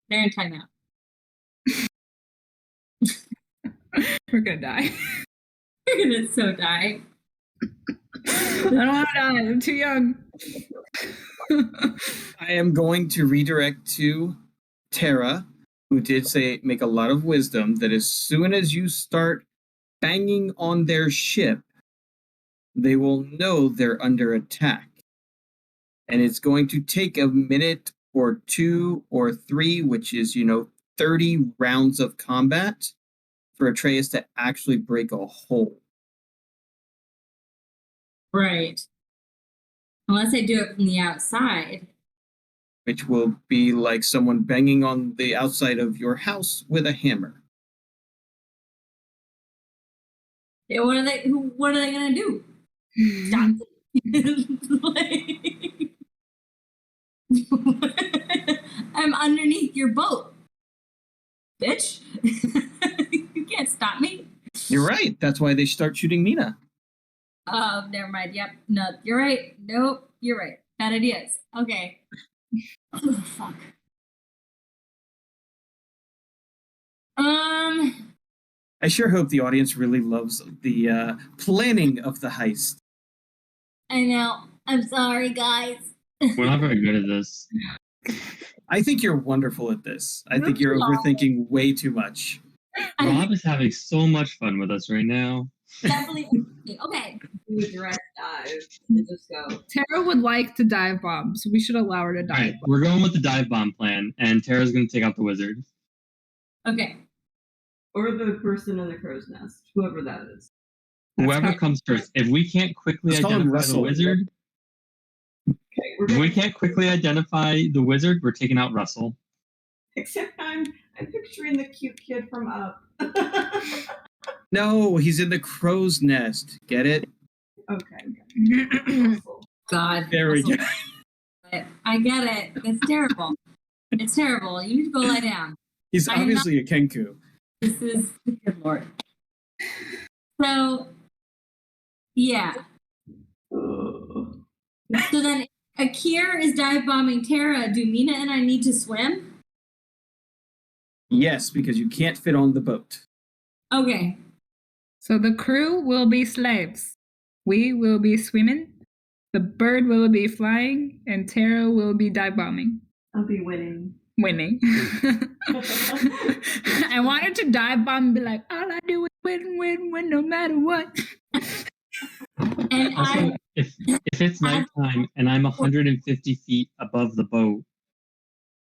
They're in timeout. We're gonna die. They're gonna so die. I don't want to die. I'm too young. I am going to redirect to Tara, who did say make a lot of wisdom that as soon as you start banging on their ship, they will know they're under attack. And it's going to take a minute or 2 or 3, which is, 30 rounds of combat for Atreus to actually break a hole. Right. Unless they do it from the outside. Which will be like someone banging on the outside of your house with a hammer. Yeah, what are they gonna do? Stop it. I'm underneath your boat, bitch. You can't stop me. You're right. That's why they start shooting Mina. Oh, never mind. Yep. No, you're right. Nope. You're right. Bad ideas. Okay. Oh, fuck. I sure hope the audience really loves the planning of the heist. I know. I'm sorry, guys. We're not very good at this. I think you're wonderful at this. I think you're overthinking way too much. Rob is having so much fun with us right now. Definitely. Okay. Do a direct dive and just go. Tara would like to dive bomb, so we should allow her to All dive right, bomb. we're going with the dive bomb plan, and Tara's going to take out the wizard. Okay. Or the person in the crow's nest, whoever that is. Whoever fine. comes first. If we can't quickly Let's call him identify the Russell. wizard, Okay, we're if we gonna, can't quickly identify the wizard, we're taking out Russell. except I'm picturing the cute kid from Up. No, he's in the crow's nest. Get it? Okay. God. There we go. I get it. It's terrible. It's terrible. You need to go lie down. He's I am obviously a Kenku. This is good Lord. So, yeah. Ugh. So then Akir is dive bombing Tara. Do Mina and I need to swim? Yes, because you can't fit on the boat. Okay. So the crew will be slaves. We will be swimming. The bird will be flying, and Tara will be dive bombing, I'll be winning. winning. I wanted to dive bomb and be like, all I do is win, no matter what. And Also, if it's nighttime and I'm 150 feet above the boat,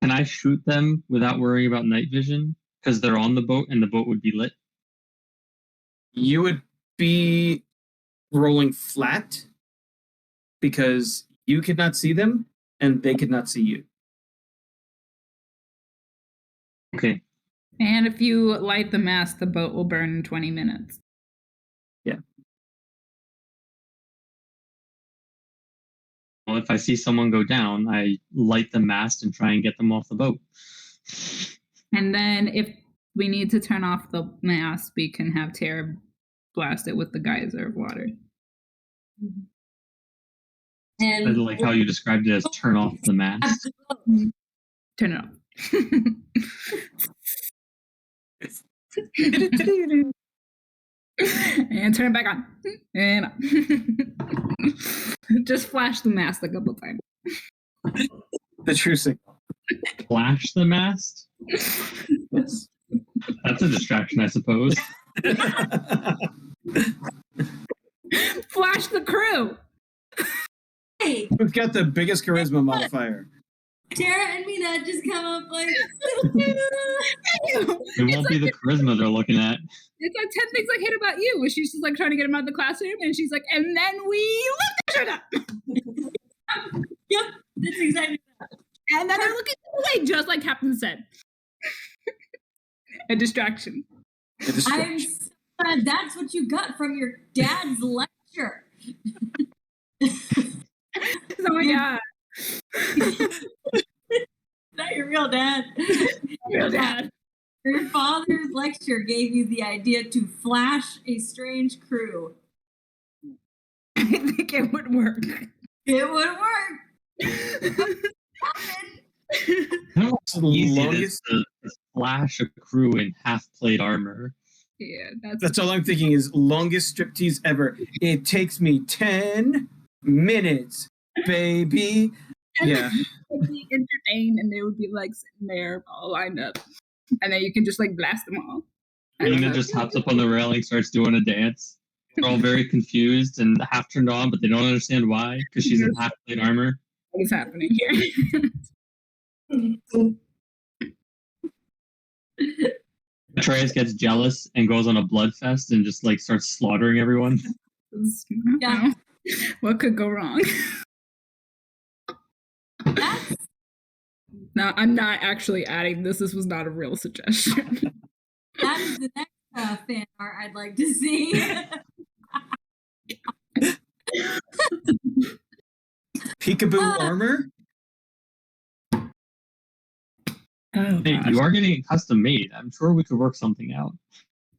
can I shoot them without worrying about night vision? Because they're on the boat and the boat would be lit. You would be rolling flat because you could not see them and they could not see you. Okay. And if you light the mast, the boat will burn in 20 minutes. Well, if I see someone go down, I light the mast and try and get them off the boat. And then if we need to turn off the mast, we can have Tara blast it with the geyser of water. I and like how you described it as turn off the mast. Turn it off. And turn it back on. And just flash the mast a couple times. The true signal. Flash the mast? Yes. That's a distraction, I suppose. Flash the crew. Hey, Who's got the biggest charisma modifier? Tara and Mina just come up like. It won't be the charisma they're looking at. It's like 10 things I hate about you, where she's just like trying to get him out of the classroom, and she's like, and then we lift her up. Yep, that's exactly. And then they're looking away, just like Captain said. A distraction. A distraction. I'm so glad that's what you got from your dad's lecture. Oh my god. Not your real dad. Real dad. Your father's lecture gave you the idea to flash a strange crew. I think it would work. It would work. How easy it Longest- is to flash a crew in half-plate armor. Yeah, That's all I'm thinking is longest striptease ever. It takes me 10 minutes, baby. And Yeah. would be entertained, and they would be like sitting there all lined up, and then you can just like blast them all. Nina just hops up on the railing, starts doing a dance. They're all very confused and half turned on, but they don't understand why because she's in half-plate armor. What is happening here? Atreus gets jealous and goes on a blood fest and just like starts slaughtering everyone. Yeah. What could go wrong? That's No, I'm not actually adding this. This was not a real suggestion. that is the next fan art I'd like to see. Peekaboo armor? Oh, Hey, gosh. you are getting it custom made. I'm sure we could work something out.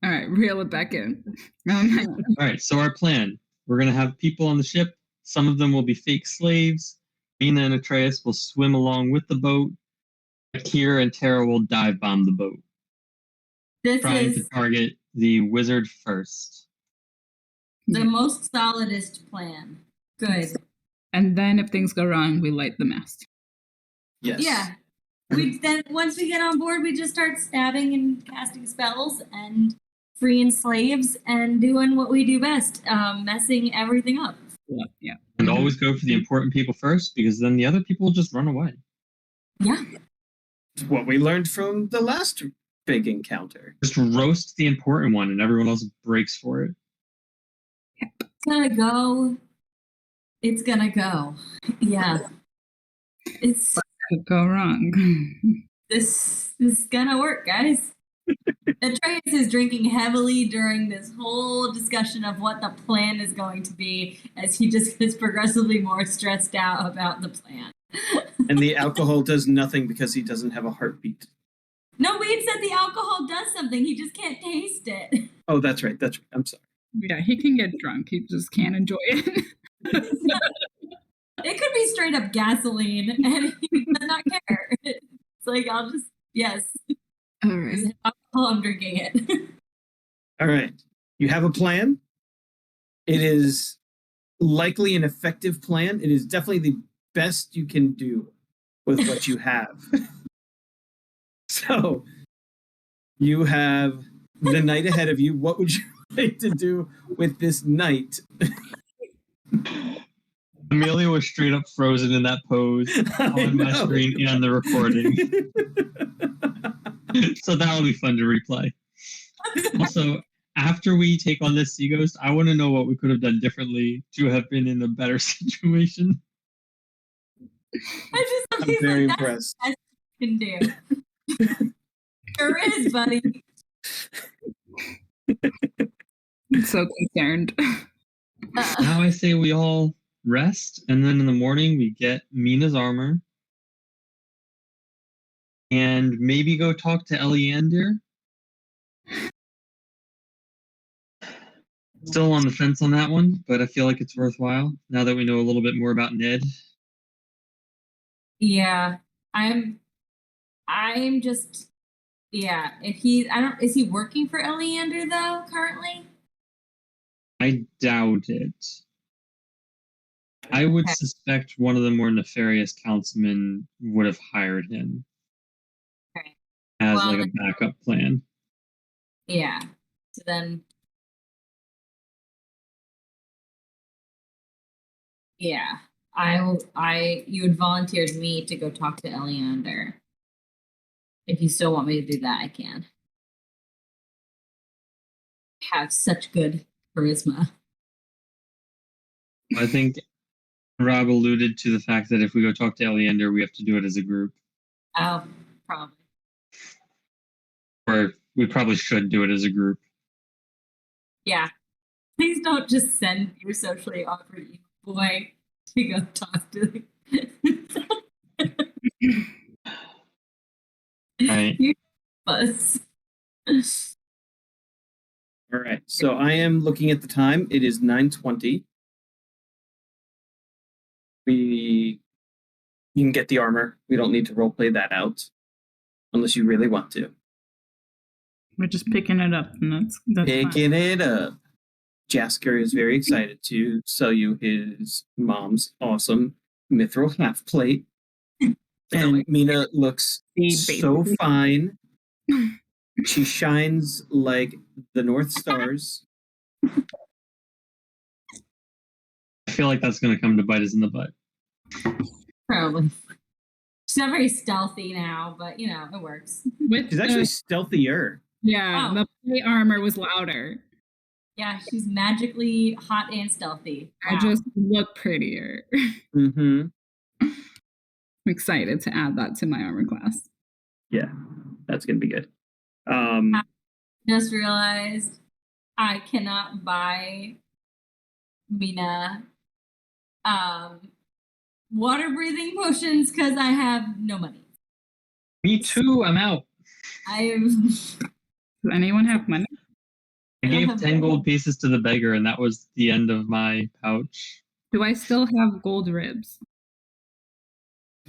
All right, reel it back in. Hang on. All right, so our plan. We're going to have people on the ship. Some of them will be fake slaves. Mina and Atreus will swim along with the boat. Akira and Tara will dive bomb the boat, This trying to is target the wizard first. the most solidest plan. Good. And then if things go wrong, we light the mast. Yes. Yeah. We then once we get on board, we just start stabbing and casting spells and freeing slaves and doing what we do best, messing everything up. Yeah. And always go for the important people first, because then the other people will just run away. Yeah. It's what we learned from the last big encounter. Just roast the important one, and everyone else breaks for it. It's gonna go. It's gonna go. Yeah. It's Could go wrong. this is gonna work, guys. Atreus is drinking heavily during this whole discussion of what the plan is going to be, as he just gets progressively more stressed out about the plan. And the alcohol does nothing because he doesn't have a heartbeat. No, Wade said the alcohol does something. He just can't taste it. Oh, that's right. That's right. I'm sorry. Yeah, he can get drunk. He just can't enjoy it. It could be straight up gasoline, and he does not care. It's like, I'll just, yes, All right. there's alcohol, I'm drinking it. All right. You have a plan. It is likely an effective plan. It is definitely the best you can do with what you have. So you have the night ahead of you. What would you like to do with this night? Amelia was straight up frozen in that pose on my screen and the recording. So that'll be fun to replay. Also, after we take on this sea ghost, I want to know what we could have done differently to have been in a better situation. I just I'm very impressed. That's what you can do. Sure is, buddy. I'm so concerned. Now I say we all rest, and then in the morning we get Mina's armor. And maybe go talk to Eleander. Still on the fence on that one, but I feel like it's worthwhile now that we know a little bit more about Ned. Yeah, I'm just, yeah. If he, I don't, is he working for Eleander though currently? I doubt it. I would Okay. suspect one of the more nefarious councilmen would have hired him Okay. as Well, like a backup plan. Yeah. So then, yeah, you had volunteered me to go talk to Eleander. If you still want me to do that, I can. Have such good charisma. I think Rob alluded to the fact that if we go talk to Eleander, we have to do it as a group, Oh, probably. or we probably should do it as a group. Yeah. Please don't just send your socially awkward emo boy to go talk to Right. you buzz. All right. So I am looking at the time. It is 9:20. You can get the armor. We don't need to roleplay that out, unless you really want to. We're just picking it up, and that's fine. Picking it up. Jasker is very excited to sell you his mom's awesome mithril half plate. And Mina looks so fine. She shines like the North Stars. I feel like that's going to come to bite us in the butt. Probably. She's not very stealthy now, but you know, it works. With She's actually stealthier. yeah, Oh. the plate armor was louder. Yeah, she's magically hot and stealthy. I just look prettier. Mm-hmm. I'm excited to add that to my armor class. Yeah, that's gonna be good. Just realized I cannot buy Mina water breathing potions because I have no money. Me too. I'm out. Does anyone have money? I gave 10 gold pieces to the beggar, and that was the end of my pouch. Do I still have gold ribs?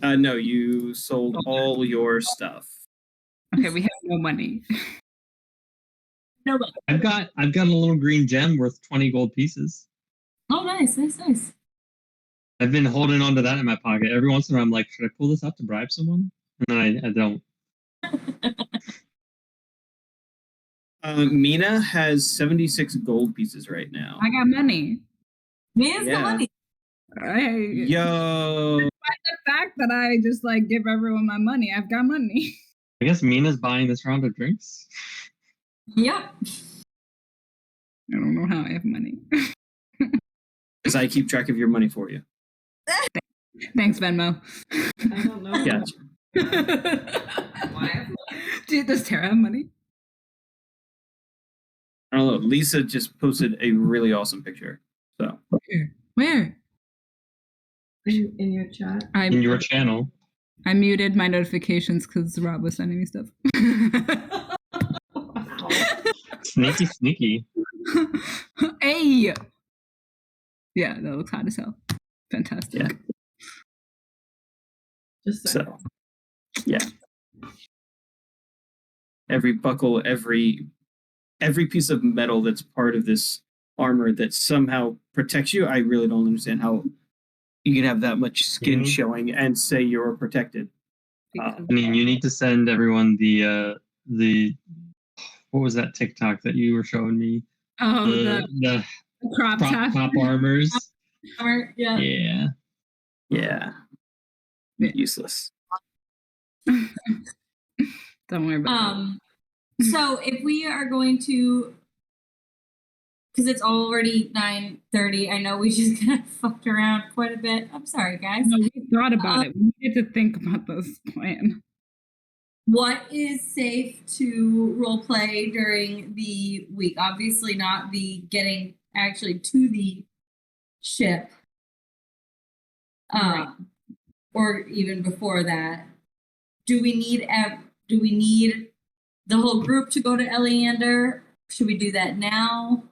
No, you sold all your stuff. Okay, we have no money. No money. I've got a little green gem worth 20 gold pieces. Oh, nice. I've been holding on to that in my pocket. Every once in a while, I'm like, should I pull this out to bribe someone? And then I don't. Mina has 76 gold pieces right now. I got money. Mina's got money. Yo. The fact that I just like give everyone my money, I've got money. I guess Mina's buying this round of drinks. Yep. I don't know how I have money. Because I keep track of your money for you. Thanks, Venmo. I don't know. Gotcha. Dude, does Tara have money? I don't know. Lisa just posted a really awesome picture. So Where? In your chat. In your channel. I muted my notifications because Rob was sending me stuff. Sneaky, sneaky. Hey! Yeah, that looks hot as hell. Fantastic. Yeah. Just So, yeah. Every buckle, every piece of metal that's part of this armor that somehow protects you, I really don't understand how you can have that much skin showing and say you're protected. I mean, you need to send everyone the what was that TikTok that you were showing me? Oh, The crop top. top armors. Yeah. Yeah. Yeah. Useless. Don't worry about it. So if we are going to, because it's already 9:30, I know we just kind of fucked around quite a bit. I'm sorry, guys. No, we thought about it. We needed to think about this plan. What is safe to role play during the week? Obviously, not the getting actually to the ship, Right. or even before that. Do we need the whole group to go to Eleander? Should we do that now?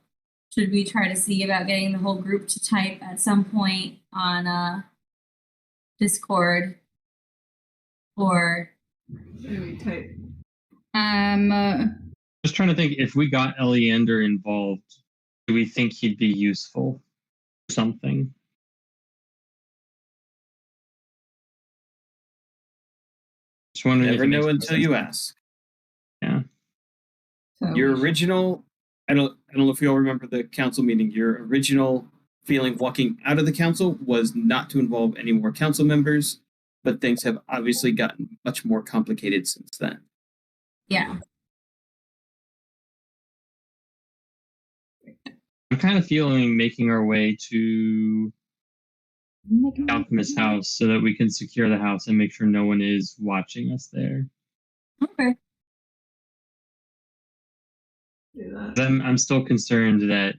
Should we try to see about getting the whole group to type at some point on Discord? Or Maybe type. Just trying to think, if we got Eleander involved, do we think he'd be useful for something? Just wondering Never if it know makes until sense. you ask. Yeah. So Your original, I don't know if you all remember the council meeting. Your original feeling walking out of the council was not to involve any more council members, but things have obviously gotten much more complicated since then. Yeah. I'm kind of feeling making our way to Alchemist house so that we can secure the house and make sure no one is watching us there. Okay. Do that. I'm still concerned that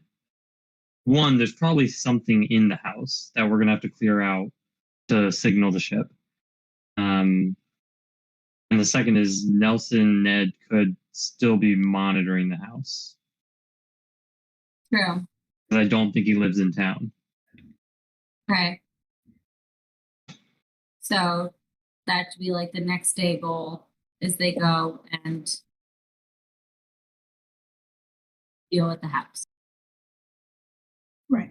one, there's probably something in the house that we're gonna have to clear out to signal the ship. And the second is Nelson Ned could still be monitoring the house. True. But I don't think he lives in town. Right. So that should be like the next day goal is they go and deal with the house. right.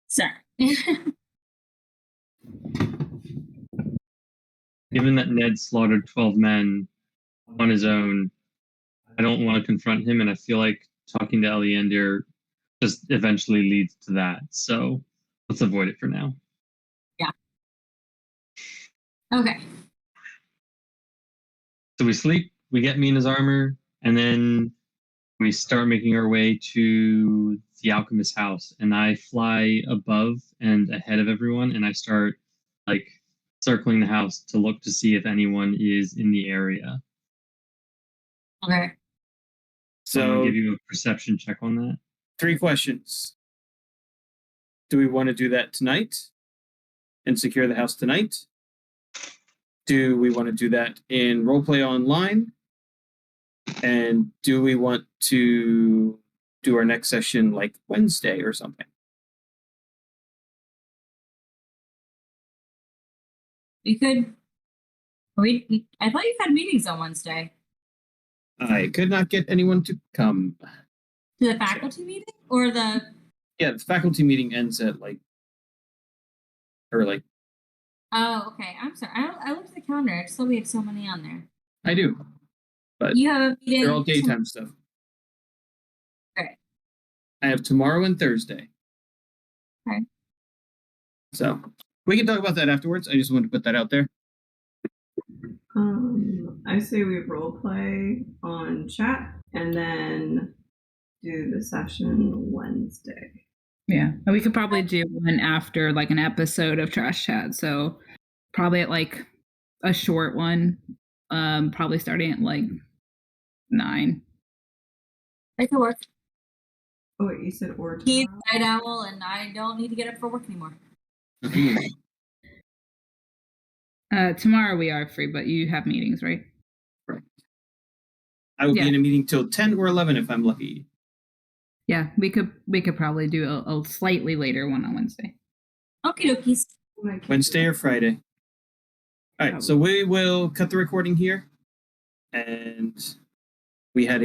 Sorry. Given that Ned slaughtered 12 men on his own, I don't want to confront him, and I feel like talking to Eliander just eventually leads to that. So let's avoid it for now. Okay. So we sleep, we get Mina's armor, and then we start making our way to the alchemist house. And I fly above and ahead of everyone, and I start like circling the house to look to see if anyone is in the area. Okay. So I'm gonna So, give you a perception check on that. 3 questions. Do we want to do that tonight and secure the house tonight? Do we want to do that in Roleplay Online? And do we want to do our next session like Wednesday or something? We could. I thought you had meetings on Wednesday. I could not get anyone to come. To the faculty meeting or the? Yeah, the faculty meeting ends at like. Oh, okay. I'm sorry. I looked at the calendar. I just thought we had so many on there. I do. But You have a meeting. they're all daytime stuff. Okay. I have tomorrow and Thursday. Okay. So we can talk about that afterwards. I just wanted to put that out there. I say we role play on chat and then do the session Wednesday. Yeah, and we could probably do one after like an episode of Trash Chat. So probably at like a short one, probably starting at like 9. That could work. Oh wait, you said or He's tomorrow? a night owl, and I don't need to get up for work anymore. Tomorrow we are free, but you have meetings, right? I will Yeah. be in a meeting till 10 or 11 if I'm lucky. Yeah, we could probably do a slightly later one on Wednesday. Okie dokies. Wednesday or Friday. All right, so we will cut the recording here. And we had a